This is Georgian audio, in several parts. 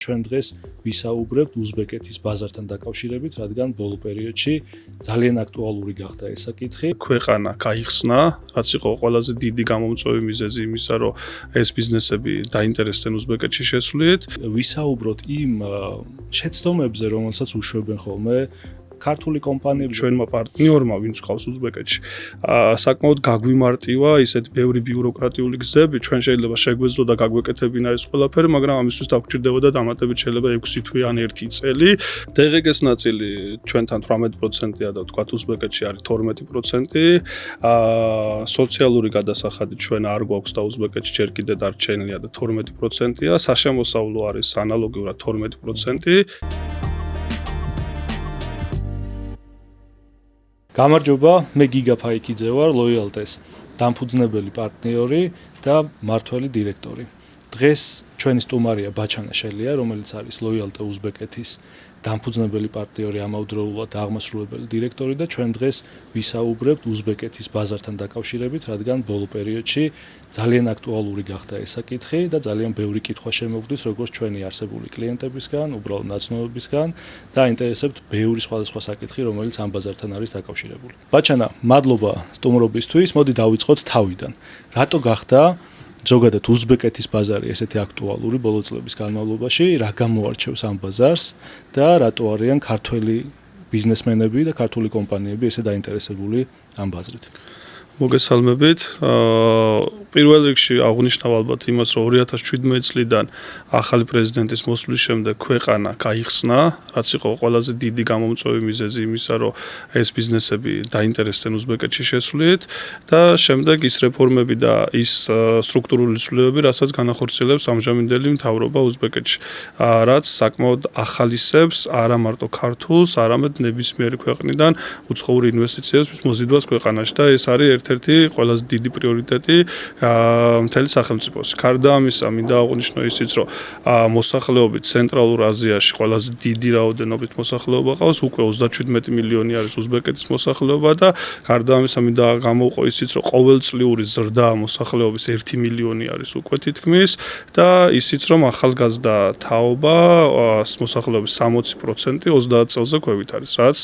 ჩვენ დღეს ვისაუბრებთ უზბეკეთის ბაზართან დაკავშირებით, რადგან ბოლო პერიოდში ძალიან აქტუალური გახდა ეს საკითხი. ქვეყანა გაიხსნა, რაც იყო ყველაზე დიდი გამომწვევი მიზეზი იმისა, რომ ეს ბიზნესები დაინტერესდნენ უზბეკეთში შესuliet. ვისაუბროთ იმ შეცდომებზე, რომელსაც უშვებენ ხოლმე ქართული კომპანიები, ჩვენმა პარტნიორმა, ვინც ყავს უზბეკეთში, საკმაოდ გაგვიმარტივა ისეთ ბევრი ბიუროკრატიული გზები, ჩვენ შეიძლება შეგვეძლო და გაგვეკეთებინა ეს ყველაფერი, მაგრამ ამისთვის დაგვჭირდებოდა დამატებით შეიძლება 6 თვე ან 1 წელი. დღეს ნაწილი ჩვენთან 18%-ია და თქვათ უზბეკეთში არის 12%. სოციალური გადასახადი ჩვენ არ გვაქვს და უზბეკეთში ჯერ კიდევ დარჩენილია და 12%-ია, საშემოსავლო არის ანალოგიურად 12%. გამარჯობა, მე გიგა ფაიქიძე ვარ, ლოიალტეს დამფუძნებელი პარტნიორი და მმართველი დირექტორი. დღეს ჩვენი სტუმარია ბაჩანა შელია, რომელიც არის ლოიალტე უზბეკეთის დამფუძნებელი პარტნიორი, ამავდროულად აღმასრულებელი დირექტორი და ჩვენ დღეს ვისაუბრებთ უზბეკეთის ბაზართან დაკავშირებით, რადგან ბოლო პერიოდში ძალიან აქტუალური გახდა ეს საკითხი და ძალიან ბევრი კითხვა შემოგვდის როგორც ჩვენი არსებული კლიენტებისგან, უბრალოდ ნაცნობებისგან და აინტერესებთ ბევრი სხვადასხვა საკითხი, რომელიც ამ ბაზართან არის დაკავშირებული. ბაჩანა, მადლობა სტუმრობისთვის. მოდი დავიწყოთ თავიდან. რატო გახდა ზოგადად უზბეკეთის ბაზარი ესეთი აქტუალური ბოლო წლების განმავლობაში, რა გამოარჩევს ამ ბაზარს და რატო არიან ქართველი ბიზნესმენები და ქართული კომპანიები ესე დაინტერესებული ამ ბაზრით? მოგესალმებით. პირველ რიგში აღნიშნავ ალბათ იმას, რომ 2017 წლიდან ახალი პრეზიდენტის მოსვლის შემდეგ ქვეყანა გაიხსნა, რაც იყო ყველაზე დიდი გამომწვევი მიზეზი იმისა, რომ ეს ბიზნესები დაინტერესდნენ უზბეკეთში შესuliet და შემდეგ ის რეფორმები და ის სტრუქტურული ცვლილებები, რასაც განახორციელებს ამჟამინდელი მთავრობა უზბეკეთში, რაც საკმაოდ ახალისებს არა მარტო ქართულს, არამედ ნებისმიერი ქვეყნიდან უცხოური ინვესტიციების მოზიდვას ქვეყანაში და ეს არის ერთ-ერთი ყველაზე დიდი პრიორიტეტი მთელი სახელმწიფოს. გარდა ამისა, მინდა აღვნიშნო ისიც, რომ მოსახლეობით ცენტრალურ აზიაში ყველაზე დიდი რაოდენობით მოსახლეობა ყავს, უკვე 37 მილიონი არის უზბეკეთის მოსახლეობა და გარდა ამისა, მინდა გამოვყო ისიც, რომ ყოველწლიური ზრდა მოსახლეობის 1 მილიონი არის უკვე თითქმის და ისიც, რომ ახალგაზრდა თაობა მოსახლეობის 60% 30 წელზე ქვევით არის, რაც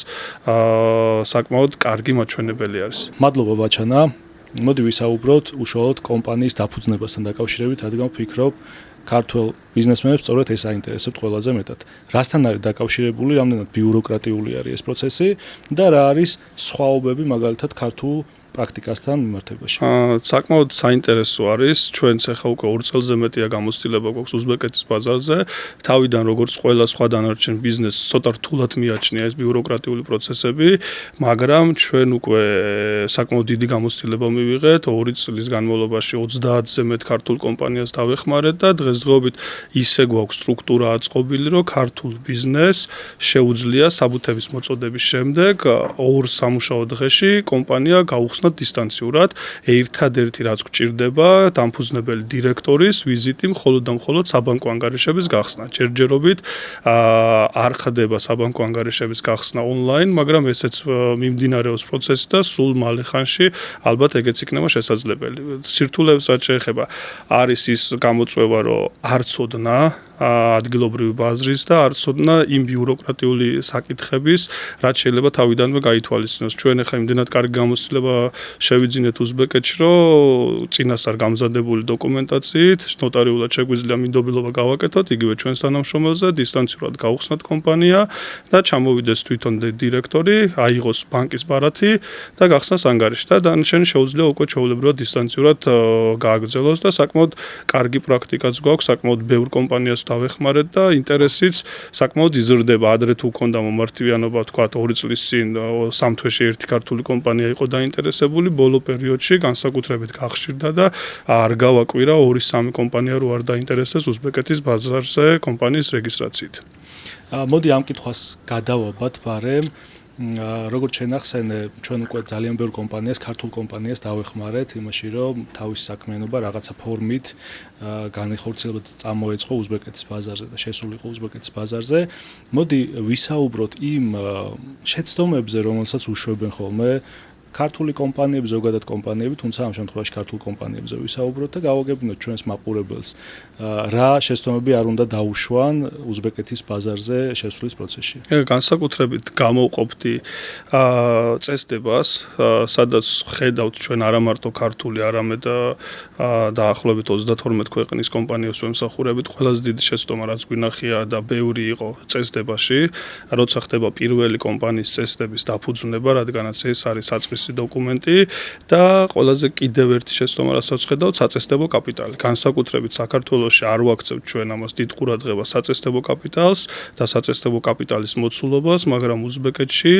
საკმაოდ კარგი მაჩვენებელი არის. მადლობა ბაჩანა. მოდი ვისაუბროთ უშუალოდ კომპანიის დაფუძნებასთან დაკავშირებით, რადგან ვფიქრობ, ქართველ ბიზნესმენებს სწორედ ეს აინტერესებთ ყველაზე მეტად. რასთან არის დაკავშირებული, რამდენად ბიუროკრატიული არის ეს პროცესი და რა არის სხვაობები მაგალითად ქართულ პრაქტიკასთან მიმართებაში? საკმაოდ საინტერესო არის. ჩვენც ახლა უკვე 2 წელზე მეტია გამოცდილება გვაქვს უზბეკეთის ბაზარზე. თავიდან როგორც ყველა სხვა დანარჩენ ბიზნესს ცოტა რთულად მიაჩნია ეს ბიუროკრატიული პროცესები, მაგრამ ჩვენ უკვე საკმაოდ დიდი გამოცდილება მივიღეთ. 2 წლის განმავლობაში 30-ზე მეტ ქართულ კომპანიას დავეხმარეთ და დღესდღეობით ისე გვაქვს სტრუქტურა აწყობილი, რომ ქართულ ბიზნესს შეუძლია საბუთების მოწოდების შემდეგ 2 სამუშაო დღეში კომპანია გაუხსნა დისტანციურად. ერთადერთი რაც გვჭირდება, დამფუძნებელი დირექტორის ვიზიტი მხოლოდ და მხოლოდ საბანკო ანგარიშების გახსნა. ჯერჯერობით არ ხდება საბანკო ანგარიშების გახსნა ონლაინ, მაგრამ ესეც მიმდინარეობს პროცესი და სულ მალე ხანში ალბათ ეგეც იქნება შესაძლებელი. სირთულეებს რაც შეეხება, არის ის გამოწვევა, რომ არ ცოდნა ადგილობრივი ბაზრის და არ ცოდნა იმ ბიუროკრატიული საკითხების, რაც შეიძლება თავიდანვე გაითვალისწინოს. ჩვენ ახლა იმდენად კარგი გამოცდილება შევიძინეთ უზბეკეთში, რომ წინასწარ გამზადებული დოკუმენტაციით ნოტარიულად შეგვიძლია მინდობილობა გავაკეთოთ, იგივე ჩვენს თანამშრომელზე დისტანციურად გაუხსნათ კომპანია და ჩამოვიდეს თვითონ დირექტორი, აიღოს ბანკის ბარათი და გახსნას ანგარიში და დანარჩენი შეუძლია უკვე ჩვეულებრივად დისტანციურად გააგრძელოს და საკმაოდ კარგი პრაქტიკაც გვაქვს, საკმაოდ ბევრ კომპანიას დავეხმარეთ და ინტერესიც საკმაოდ იზრდება. ადრე თუ ქონდა მომართვიანობა, თქვა 2 წლის წინ 3 თვეში ერთი ქართული კომპანია იყო დაინტერესებული, ბოლო პერიოდში განსაკუთრებით გახშირდა და არ გავაკვირა 2-3 კომპანია რო არ დაინტერესდეს უზბეკეთის ბაზარზე კომპანიის რეგისტრაციით. მოდი ამ კითხვას გადავაბად ბარემ. როგორც შენახსენე, ჩვენ უკვე ძალიან ბევრ კომპანიას, ქართულ კომპანიას დავეხმარეთ იმაში, რომ თავის საქმიანობა რაღაცა ფორმით განეხორციელება და წამოეწყო უზბეკეთის ბაზარზე და შესულიყო უზბეკეთის ბაზარზე. მოდი ვისაუბროთ იმ შეცდომებზე, რომელსაც უშვებენ ხოლმე ქართული კომპანიები, ზოგადად კომპანიები, თუმცა ამ შემთხვევაში ქართულ კომპანიებზე ვისაუბროთ და გავაგებინოთ ჩვენს მაყურებელს, რა შეცდომები არ უნდა დაუშვან უზბეკეთის ბაზარზე შესვლის პროცესში. განსაკუთრებით გამოვყოფდი წესდებას, სადაც ხედავთ ჩვენ არა მარტო ქართული, არამედ დაახლოებით 32 ქვეყნის კომპანიებს ვემსახურებით, ყველაზე დიდი შეცდომა რაც გვინახია და ბევრი იყო წესდებაში, როცა ხდება პირველი კომპანიის წესდების დაფუძნება, რადგანაც ეს არის საწყისი დოკუმენტი და ყველაზე კიდევ ერთი შეცდომა, რასაც ხედავთ, საწესდებო კაპიტალი. განსაკუთრებით საქართველოში არ ვაქცევთ ჩვენ ამას დიდ ყურადღებას საწესდებო კაპიტალს და საწესდებო კაპიტალის მოცულობას, მაგრამ უზბეკეთში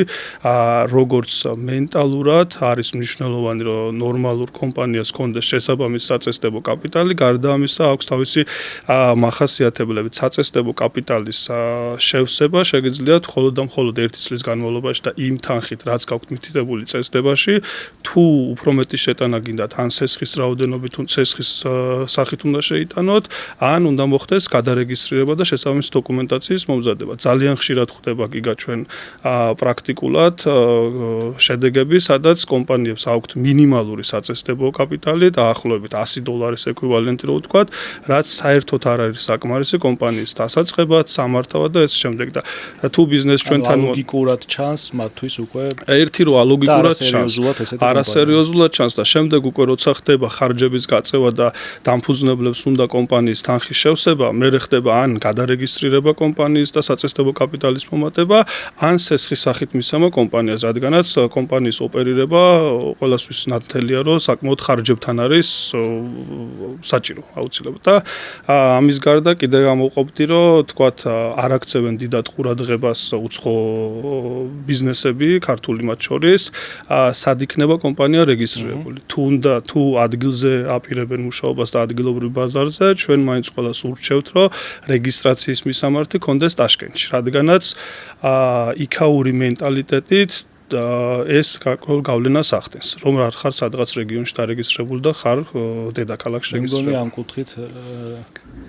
როგორც მენტალურად არის მნიშვნელოვანი, რომ ნორმალურ კომპანიას კონდეს შესაბამის საწესდებო კაპიტალი, გარდა ამისა აქვს თავისი მახასიათებლები. საწესდებო კაპიტალის შევსება შეგიძლიათ მხოლოდ და მხოლოდ 1 წლის განმავლობაში და იმ თანხით, რაც გაქვთ მითითებული წესდებაში, თუ უფრო მეტი შეტანა გინდათ, ან სესხის რაოდენობით, სესხის სახით უნდა შეიტანოთ, ან უნდა მოხდეს გადარეგისტრირება და შესაბამისი დოკუმენტაციის მომზადება. ძალიან ხშირად ხდება გიგა ჩვენ პრაქტიკულად შედეგები, სადაც კომპანიებს აქვთ მინიმალური საწესდებო კაპიტალი დაახლოებით $100 ეკვივალენტი რო ვთქვათ, რაც საერთოდ არ არის საკმარისი კომპანიის დასაწყებად, სამართავად და ეს შემდეგ და თუ ბიზნეს ჩვენთან ლოგიკურად ჩანს მათთვის უკვე ერთი რო ალოგიკურად ჩანს, არასერიოზულად ჩანს და შემდეგ უკვე როცა ხდება ხარჯების გაწევა და დამფუძნებლებს უნდა კომპანიის თანხის შევსება, მერე ხდება ან გადარეგისტრირება კომპანიის და საწესდებო კაპიტალის მომატება, ან სესხის სახით მისცემა კომპანიას, რადგანაც კომპანიის ოპერირება ყველასთვის ნათელია, რომ საკმაოდ ხარჯებთან არის საჭირო აუცილებლად და ამის გარდა კიდე გამოვყოფდი, რომ თქვათ არ აქცევენ დიდად ყურადღებას უცხო ბიზნესები, ქართული მათ შორის, სად იქნება კომპანია რეგისტრირებული. თუ ადგილზე აპირებენ მუშაობას და ადგილობრივ ბაზარზე, ჩვენ მაინც ყველას ურჩევთ, რომ რეგისტრაციის მისამართი კონდეს ტაშკენტში, რადგანაც იქაური მენტალიტეტით ეს გავლენას ახდენს, რომ რა ხარ სადღაც რეგიონში დარეგისტრირებული და ხარ დედაქალაქში რეგისტრირებული. მეგონი ამ კუთხით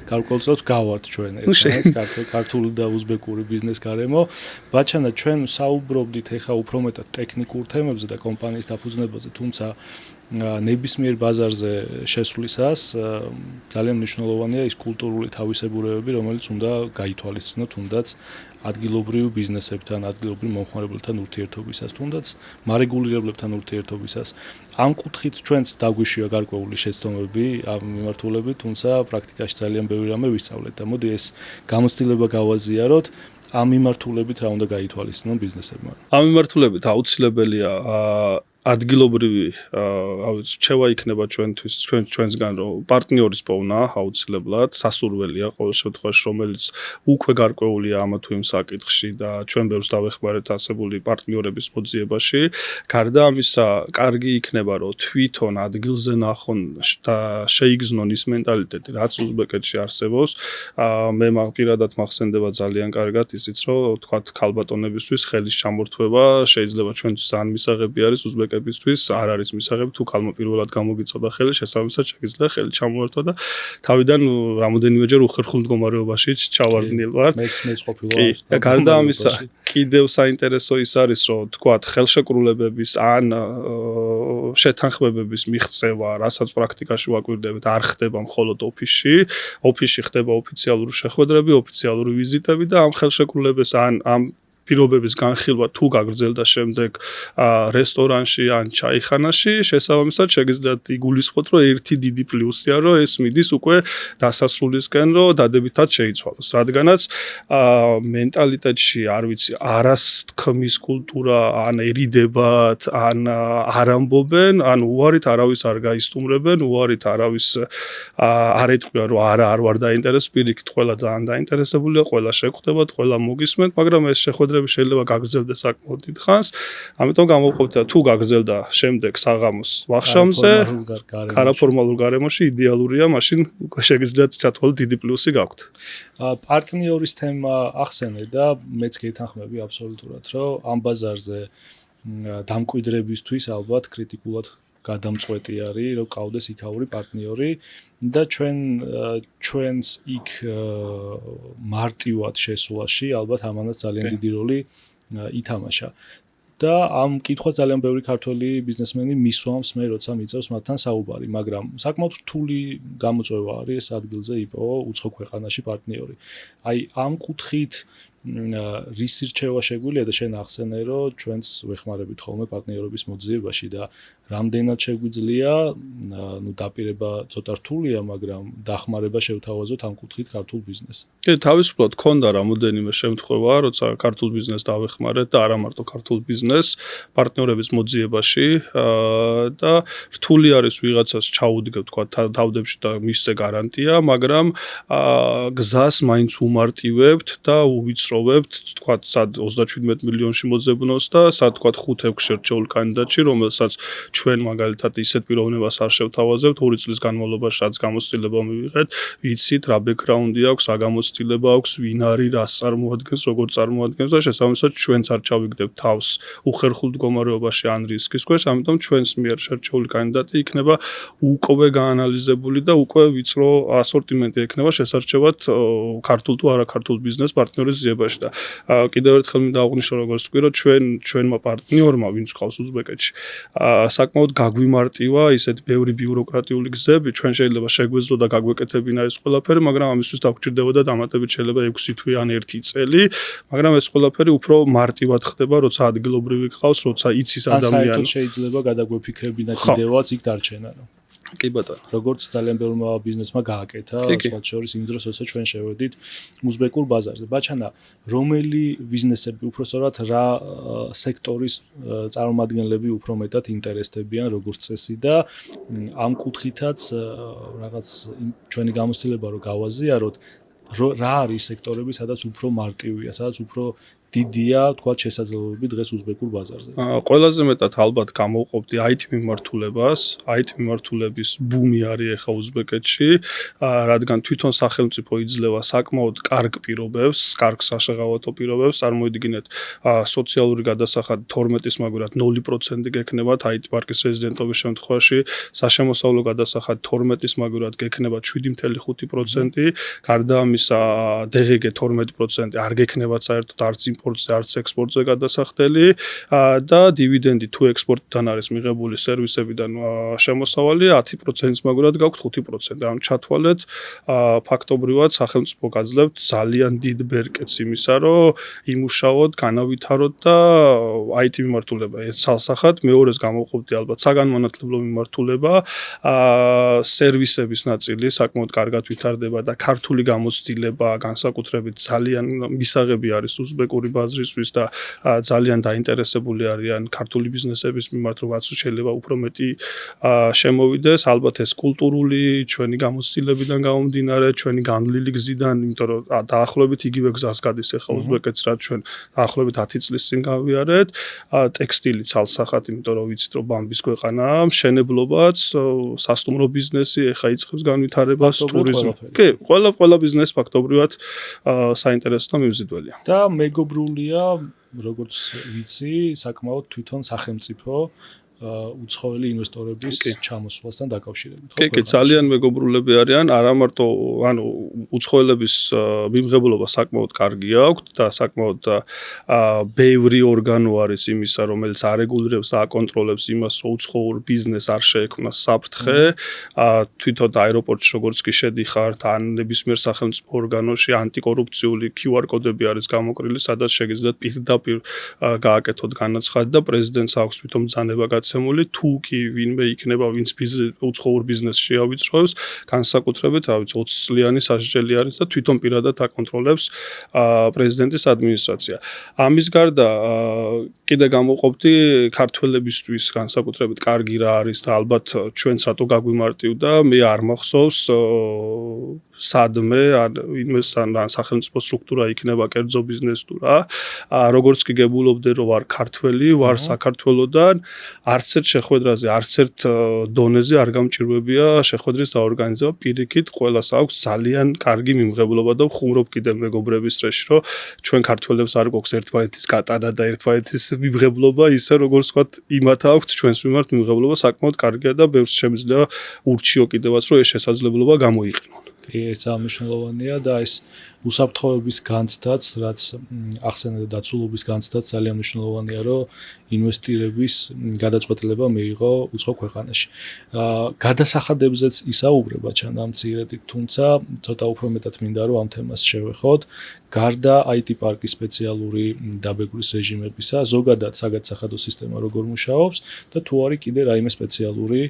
გარკვეულწილად გავართ ჩვენ ეს ქართული და უზბეკური ბიზნეს გარემო. ბაჩანა, ჩვენ საუბრობდით ეხა უფრო მეტად ტექნიკურ თემებზე და კომპანიის დაფუძნებაზე, თუმცა ნებისმიერ ბაზარზე შესვლისას ძალიან მნიშვნელოვანია ის კულტურული თავისებურებები, რომელიც უნდა გაითვალისწინოთ, თუნდაც ადგილობრივ ბიზნესებთან, ადგილობრივ მომხმარებელთან ურთიერთობისას, თუნდაც მარეგულირებლებთან ურთიერთობისას. ამ კუთხით ჩვენც დაგვიშვია გარკვეული შეცდომები ამ მიმართულებით, თუმცა პრაქტიკაში ძალიან ბევრი რამე ვისწავლეთ და მოდი ეს გამოცდილება გავაზიაროთ. ამ მიმართულებით რა უნდა გაითვალისწინონ ბიზნესებმა? ამ მიმართულებით აუცილებელია ადგილობრივი რჩევა იქნება ჩვენსგან, რომ პარტნიორის პოვნა აუცილებლად სასურველია ყოველ შემთხვევაში, რომელიც უკვე გარკვეულია ამა თუ იმ საკითხში და ჩვენ ბევრს დავეხმარეთ ასებული პარტნიორების მოძიებაში. გარდა ამისა, კარგი იქნება, რომ თვითონ ადგილზე ნახონ და შეიგრძნონ ის მენტალიტეტი, რაც უზბეკეთში არსებობს. მე პირადად მახსენდება ძალიან კარგად ისიც, რომ თქვათ ქალბატონებისთვის ხელის ჩამორთვება შეიძლება ჩვენთვის ძალიან მისაღები არის უზბეკეთში. არ არის მისაღები, თუ ქალმა პირველად გამოგიწოდა ხელი, შესაბამისად შეგიძლია ხელი ჩამოერთვა და თავიდან რამოდენიმეჯერ უხერხულ მდგომარეობაში ჩავარდნილ ვარ. მეც ყოფილა. გარდა ამისა, კიდევ საინტერესო ის არის, რომ თქვათ ხელშეკრულებების ან შეთანხმებების მიღწევა, რასაც პრაქტიკაში ვაკვირდებით, არ ხდება მხოლოდ ოფისში. ოფისში ხდება ოფიციალური შეხვედრები, ოფიციალური ვიზიტები და ამ ხელშეკრულებებს ამ პირობების განხილვა თუ გაგრძელდა შემდეგ რესტორანში ან ჩაიხანაში, შესაბამისად შეგიძლიათ იგულისხმოთ, რომ ერთი დიდი პლუსია, რომ ეს მიდის უკვე დასასრულისკენ, რომ დადებითად შეიცვალოს. რადგანაც მენტალიტეტში არ ვიცი, არასთქმის კულტურა ან ერიდებათ, ან არ ამბობენ, ან უარით არავის არ გაისტუმრებენ, უარით არავის არ ეტყვია, რომ არ ვარ დაინტერესებული, პირიქით ყველა ძალიან დაინტერესებულია, ყველა შეგხვდებათ, ყველა მოგისმენთ, მაგრამ ეს შეხვედრა შეიძლება გაგრძელდეს საკმაოდ დიდ ხანს. ამიტომ გამოვყოფთ და თუ გაგრძელდა შემდეგ საღამოს ვახშამზე, არაფორმალურ გარემოში იდეალურია, მაშინ შეგიძლიათ ჩათვალოთ დიდი პლუსი გაქვთ. პარტნიორის თემა ახსენე და მეც გეთანხმები აბსოლუტურად, რომ ამ ბაზარზე დამკვიდრებისთვის ალბათ კრიტიკულად გადამწყვეტი არის, რომ ყავდეს იქაური პარტნიორი და ჩვენს იქ მარტივად შესვლაში ალბათ ამანაც ძალიან დიდი როლი ითამაშა. და ამ კითხვას ძალიან ბევრი ქართველი ბიზნესმენი მისვამს მე როცა მიწევს მათთან საუბარი, მაგრამ საკმაოდ რთული გამოწვევა არის ეს ადგილზე იპოვო უცხო ქვეყანაში პარტნიორი. აი ამ კუთხით რის რჩევა შეგვიძლია და შენ ახსენე რომ ჩვენს ვეხმარებით ხოლმე პარტნიორობის მოძიებაში და რამდენად შეგვიძლია ნუ დაპირება ცოტა რთულია, მაგრამ დახმარება შევთავაზოთ ამ კუთხით ქართულ ბიზნესს. თავისუფლად ქონდა რამოდენიმე შემთხვევა, როცა ქართულ ბიზნესს დავეხმარეთ და არა მარტო ქართულ ბიზნესს პარტნიორების მოძიებაში და რთული არის ვიღაცას ჩაუდგებ თქვა თავდებში და მისცე გარანტია, მაგრამ გზას მაინც უმარტივებთ და უვიწროვებთ, თქვა სად 37 მილიონში მოძებნოს და სად თქვა 5-6 რჩეულ კანდიდატში, რომელსაც ჩვენ მაგალითად ისეთ პიროვნებას არ შევთავაზებთ 2 წლის განმავლობაში, რაც გამოცდილება მივიღეთ, ვიცით რა ბექგრაუნდი აქვს, რა გამოცდილება აქვს, ვინ არის, რას წარმოადგენს, როგორ წარმოადგენს და შესაბამისად ჩვენც არ ჩავიგდებთ თავს უხერხულ მდგომარეობაში ან რისკის ქვეშ, ამიტომ ჩვენს მიერ შერჩეული კანდიდატი იქნება უკვე გაანალიზებული და უკვე ვიწრო ასორტიმენტი ექნება შესარჩევად ქართულ თუ არაქართულ ბიზნეს პარტნიორის ძიებაში და კიდევ ერთხელ მინდა აღვნიშნო როგორც თქვი რომ ჩვენმა პარტნიორმა ვინც ყავს უზბეკეთში საკმაოდ გაგვიმარტივა ისეთ ბევრი ბიუროკრატიული გზები ჩვენ შეიძლება შეგვეძლო და გაგვეკეთებინა ეს ყველაფერი მაგრამ ამისთვის დაგჭირდებოდა დამატებით შეიძლება 6 თვე ან 1 წელი მაგრამ ეს ყველაფერი უფრო მარტივად ხდება როცა ადგილობრივი ყავს როცა იცის ადამიანი საერთოდ შეიძლება გადაგვეფიქრებინა კიდევაც იქ დარჩენა რომ კი ბატონო როგორც ძალიან ბევრმა ბიზნესმა გააკეთა სხვა შორის იმ დროს როცა ჩვენ შევედით უზბეკურ ბაზარზე ბაჩანა რომელი ბიზნესები უпроსორად რა სექტორის წარმომადგენლები უფრო მეტად ინტერესდებიან როგორც წესი და ამ კუთხითაც რაღაც ჩვენი გამოცდილება რომ გავაზიაროთ რა არის სექტორები სადაც უფრო მარტივია სადაც უფრო დიდია თქვა შესაძლებლობები დღეს უზბეკურ ბაზარზე. ყველაზე მეტად ალბათ გამოვყოფდი IT მიმართულებას, IT მიმართულების ბუმი არის ახლა უზბეკეთში, რადგან თვითონ სახელმწიფო იძლევა საკმაოდ კარგ პირობებს, კარგ საშეღავათო პირობებს, წარმოიდგინეთ, სოციალური გადასახადი 12-ის მაგურად 0% გექნებათ IT პარკის რეზიდენტობის შემთხვევაში, საშემოსავლო გადასახადი 12-ის მაგურად გექნებათ 7.5%, გარდა ამისა DGG 12% არ გექნებათ საერთოდ არც იმპორტზე, არც ექსპორტზე გადასახდელი და დივიდენდი თუ ექსპორტიდან არის მიღებული სერვისებიდან შემოსავალი 10%-ს მაგურად გაქვთ 5%. ამ ჩათვალეთ ფაქტობრივად სახელმწიფო გაძლევთ ძალიან დიდ ბერკეტს იმისა, რომ იმუშაოთ, განავითაროთ და IT მიმართულება ერთ ცალსახად, მეორეს გამოვყოფდი ალბათ საგანმანათლებლო მიმართულება, სერვისების ნაწილი საკმაოდ კარგად ვითარდება და ქართული გამოცდილება განსაკუთრებით ძალიან მისაღები არის უზბეკური ბაზრისთვის და ძალიან დაინტერესებული არიან ქართული ბიზნესების მიმართ, რომ შეიძლება უფრო მეტი შემოვიდეს, ალბათ ეს კულტურული ჩვენი გამოცდილებიდან გამომდინარე, ჩვენი განვლილი გზიდან, იმიტომ რომ დაახლოებით იგივე გზას გადის ახლა უზბეკეთს, რაც ჩვენ დაახლოებით 10 წლის წინ გავიარეთ, ტექსტილი ცალსახად, იმიტომ რომ ვიცით, რომ ბამბის ქვეყანაა, მშენებლობაც, სასტუმრო ბიზნესი ახლა იწყებს განვითარებას, ტურიზმი. კი, ყველა ბიზნესი ფაქტობრივად საინტერესო და მიმზიდველია. და მეგობრულია, როგორც ვიცი, საკმაოდ თვითონ სახელმწიფო უცხოელი ინვესტორების ჩამოსვლასთან დაკავშირებით. კი, ძალიან მეგობრულები არიან, არა მარტო, ანუ უცხოელების მიმღებლობა საკმაოდ კარგი აქვს და საკმაოდ ბევრი ორგანო არის იმისა, რომელიც არეგულირებს და აკონტროლებს იმას, რომ უცხოურ ბიზნესს არ შეექმნას საფრთხე, თვითონ აეროპორტში როგორც კი შედიხართ, ან ნებისმიერ სახელმწიფო ორგანოში ანტიკორუფციული QR კოდები არის გამოკრილი, სადაც შეგიძლიათ პირდაპირ გააკეთოთ განაცხადი და პრეზიდენტს აქვს თვითონ ბრძანება თუ კი ვინმე იქნება ვინც უცხოურ ბიზნესს შეავიწროს განსაკუთრებით 20 წლიანი სასჯელი არის და თვითონ პირადად აკონტროლებს პრეზიდენტის ადმინისტრაცია. ამის გარდა კიდე გამოვყოფდი ქართველებისთვის განსაკუთრებით კარგი რა არის და ალბათ ჩვენც რატო გაგვიმარტივდა მე არ მახსოვს სადმე ან ინვესტორ ან სახელმწიფო სტრუქტურა იქნება კერძო ბიზნეს თუ რა როგორც კი გებულობდე რომ ვარ ქართველი ვარ საქართველოდან არც ერთ შეხვედრაზე არც ერთ დონეზე არ გამჭირვებია შეხვედრის დაორგანიზება პირიქით ყველას აქვს ძალიან კარგი მიმღებლობა და ვხუმრობ კიდე მეგობრების წრეში რომ ჩვენ ქართველებს არ გვაქვს ერთმანეთის გატანა და ერთმანეთის მიმღებლობა ისე როგორც ვთქვათ იმათ აქვს ჩვენს მიმართ მიმღებლობა საკმაოდ კარგია და ბევრს შემიძლია ურჩიო კიდევაც რომ ეს შესაძლებლობა გამოიყენონ ეს მნიშვნელოვანია და ეს უსაფრთხოების განცდაც, რაც ახსენე და დაცულობის განცდაც ძალიან მნიშვნელოვანია, რომ ინვესტირების გადაწყვეტილება მიიღო უცხო ქვეყანაში. გადასახადებზეც ისაუბრება ჩანამცირედით, თუმცა ცოტა უფრო მეტად მინდა რომ ამ თემას შევეხოთ. გარდა IT პარკის სპეციალური დაბეგვრის რეჟიმებისა, ზოგადად საგადასახადო სისტემა როგორ მუშაობს და თუ არის კიდე რაიმე სპეციალური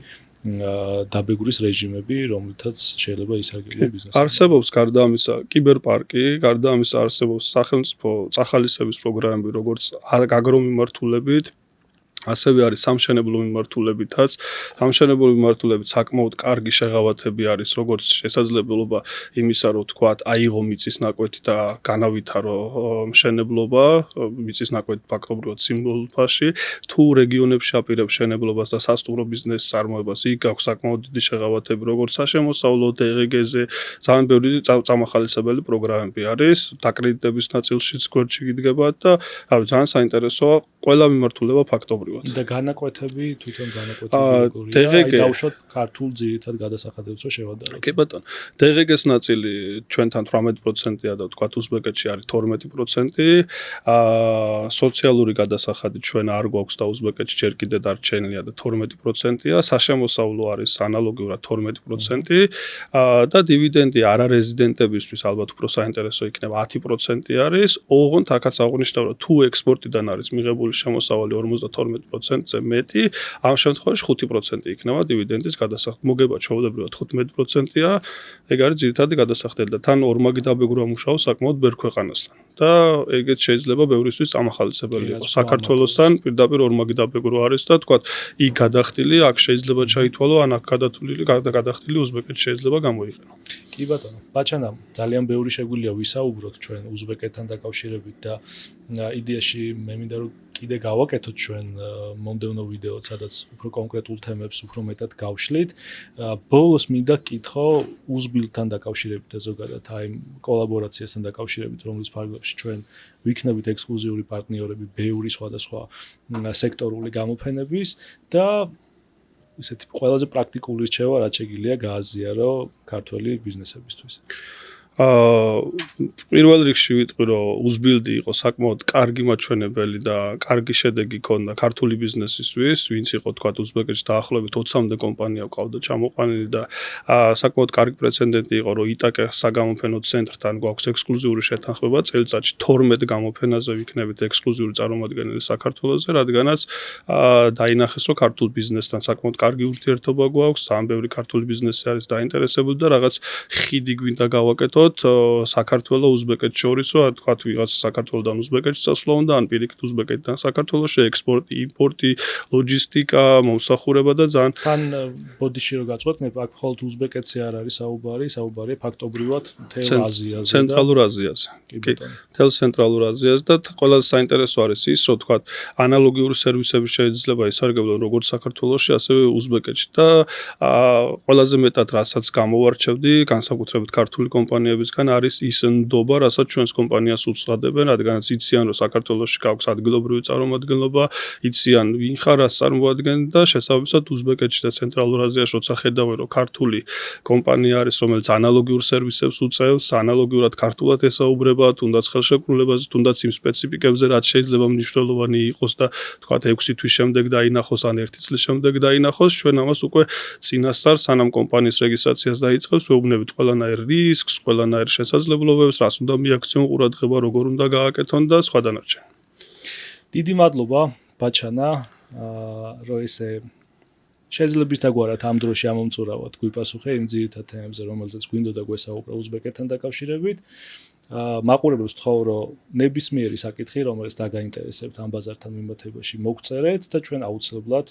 დაბეგვრის რეჟიმები, რომლითაც შეიძლება ისარგებლოს ბიზნესი. არსებობს გარდა ამისა კიბერპარკი, გარდა ამისა არსებობს სახელმწიფო წახალისების პროგრამები, როგორც აგრომიმართულებით, ასევე არის სამშენებლო მიმართულებითაც. სამშენებლო მიმართულებით საკმაოდ კარგი შეღავათები არის, როგორც შესაძლებლობა იმისა, რომ თქვათ, აიღო მიწის ნაკვეთი და განავითარო მშენებლობა, მიწის ნაკვეთი ფაქტობრივად სიმბოლოთაში, თუ რეგიონებში აპირებს მშენებლობას და სასტუმრო ბიზნესის წარმოებას, იქ აქვს საკმაოდ დიდი შეღავათები, როგორც საშემოსავლო DRG-ზე, ძალიან ბევრი წამახალისებელი პროგრამები არის, დაკრედიტების ნაწილშიც გვერდში გიდგება და ძალიან საინტერესოა ყველა მიმართულება ფაქტობრივად. და განაკვეთები, თვითონ განაკვეთები როგორია? აი დავუშვათ ქართულ ძირითად გადასახადებს რო შევადაროთ. კი ბატონო. DRG-ს ნაწილი ჩვენთან 18%-ია და თქვათ უზბეკეთში არის 12%. სოციალური გადასახადი ჩვენ არ გვაქვს და უზბეკეთში ჯერ კიდევ დარჩენილია და 12%-ია. საშემოსავლო არის ანალოგიურად 12% და დივიდენდი არარეზიდენტებისთვის ალბათ უფრო საინტერესო იქნება 10% არის. ოღონდ აქაც აღნიშნავ, რომ თუ ექსპორტიდან არის მიღებული შემოსავალი 52%-ზე მეტი, ამ შემთხვევაში 5% იქნება დივიდენდის გადასახადი. მოგება ჩვეულებრივად 15%-ია, ეგ არის ძირითადი გადასახადები და თან ორმაგი დაბეგვრა მუშაობს საკმაოდ ბევრ ქვეყანასთან. და ეგეც შეიძლება ბევრისთვის წამახალისებელი იყოს. საქართველოსთან პირდაპირ ორმაგი დაბეგვრა არის და თქვათ, იქ გადახდილი, აქ შეიძლება ჩაითვალო, ან აქ გადახდილი უზბეკეთში შეიძლება გამოიყენო. კი ბატონო, ბაჩანა, ძალიან ბევრი შეგვიძლია ვისაუბროთ ჩვენ უზბეკეთთან დაკავშირებით და იდეაში მე მინდა რომ კიდე გავაკეთოთ ჩვენ მომდევნო ვიდეოც, სადაც უფრო კონკრეტულ თემებს უფრო მეტად გავშლით. ბოლოს მინდა გკითხო უზბილთან დაკავშირებით და ზოგადად აი კოლაბორაციასთან დაკავშირებით, რომლის ფარგლებში ჩვენ ვიქნებით ექსკლუზიური პარტნიორები ბევრი სხვადასხვა სექტორული გამოფენების და ისეთი ყველაზე პრაქტიკული რჩევა რაც შეგიძლია გააზიარო ქართველი ბიზნესებისთვის. პირველ რიგში ვიტყვი, რომ უზბილდი იყო საკმაოდ კარგი მაჩვენებელი და კარგი შედეგი ჰქონდა ქართული ბიზნესისთვის, ვინც იყო თქვა უზბეკეთში დაახლოებით 20-მდე კომპანია ყავდა ჩამოყვანილი და საკმაოდ კარგი პრეცედენტი იყო, რომ იტაკე საგამოფენო ცენტრთან გვაქვს ექსკლუზიური შეთანხმება წელიწადში 12 გამოფენაზე ვიქნებით ექსკლუზიური წარმომადგენელი საქართველოსზე, რადგანაც დაინახეს, რომ ქართულ ბიზნესთან საკმაოდ კარგი ურთიერთობა გვაქვს, ძალიან ბევრი ქართული ბიზნესი არის დაინტერესებული და რაღაც ხიდი გვინდა გავაკეთოთ საქართველოს უზბეკეთს შორის, რა თქვა ვიღაც საქართველოსდან უზბეკეთში წასვლა უნდა, ან პირიქით უზბეკეთიდან საქართველოში ექსპორტი, იმპორტი, ლოჯისტიკა, მომსახურება და ძალიან თან ბოდიში რო გაწყვეტნებ, აქ მხოლოდ უზბეკეთზე არ არის საუბარი ფაქტობრივად მთელ აზიაზე და ცენტრალურ აზიაზე. კი ბატონო. მთელ ცენტრალურ აზიაზე და ყველაზე საინტერესო არის ის, რომ თქვა ანალოგიური სერვისები შეიძლება ისარგებლონ როგორც საქართველოში, ასევე უზბეკეთში და ყველაზე მეტად რასაც გამოვარჩევდი, განსაკუთრებით ქართული კომპანიებისგან არის ის ნდობა, რასაც ჩვენს კომპანიას უცხადებენ, რადგანაც იციან, რომ საქართველოში გაქვს ადგილობრივი წარმომადგენლობა, იციან ვინ ხარ, რაც წარმოადგენენ და შესაბამისად უზბეკეთში და ცენტრალურ აზიაში როცა ხედავენ, რომ ქართული კომპანია არის, რომელიც ანალოგიურ სერვისებს უწევს, ანალოგიურად ქართულად ესაუბრება, თუნდაც ხელშეკრულებაზე, თუნდაც იმ სპეციფიკებზე, რაც შეიძლება მნიშვნელოვანი იყოს და თქვა 6 თვის შემდეგ დაინახოს ან 1 წლის შემდეგ დაინახოს, ჩვენ ამას უკვე წინასწარ სანამ კომპანიის რეგისტრაციას დაიწყებს, ვეუბნებით ყველანაირ რისკს, ყველანაირ შესაძლებლობებს, რას უნდა მიაქციონ ყურადღება, როგორ უნდა გააკეთონ და სხვა დანარჩენი. დიდი მადლობა ბაჩანა, რომ ესე შეძლებს დაგვარად ამ დროში ამომწურავად გვიპასუხე იმ ძირითად თემებზე, რომელზეც გვინდოდა გვესაუბრა უზბეკეთთან დაკავშირებით. მაყურებელს ვთხოვ, რომ ნებისმიერი საკითხი, რომელიც დაგაინტერესებთ ამ ბაზართან მიმართებაში, მოგწერეთ და ჩვენ აუცილებლად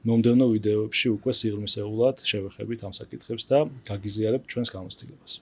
მომდევნო ვიდეოებში უკვე სიღრმისეულად შევეხებით ამ საკითხებს და გაგიზიარებთ ჩვენს გამოცდილებას.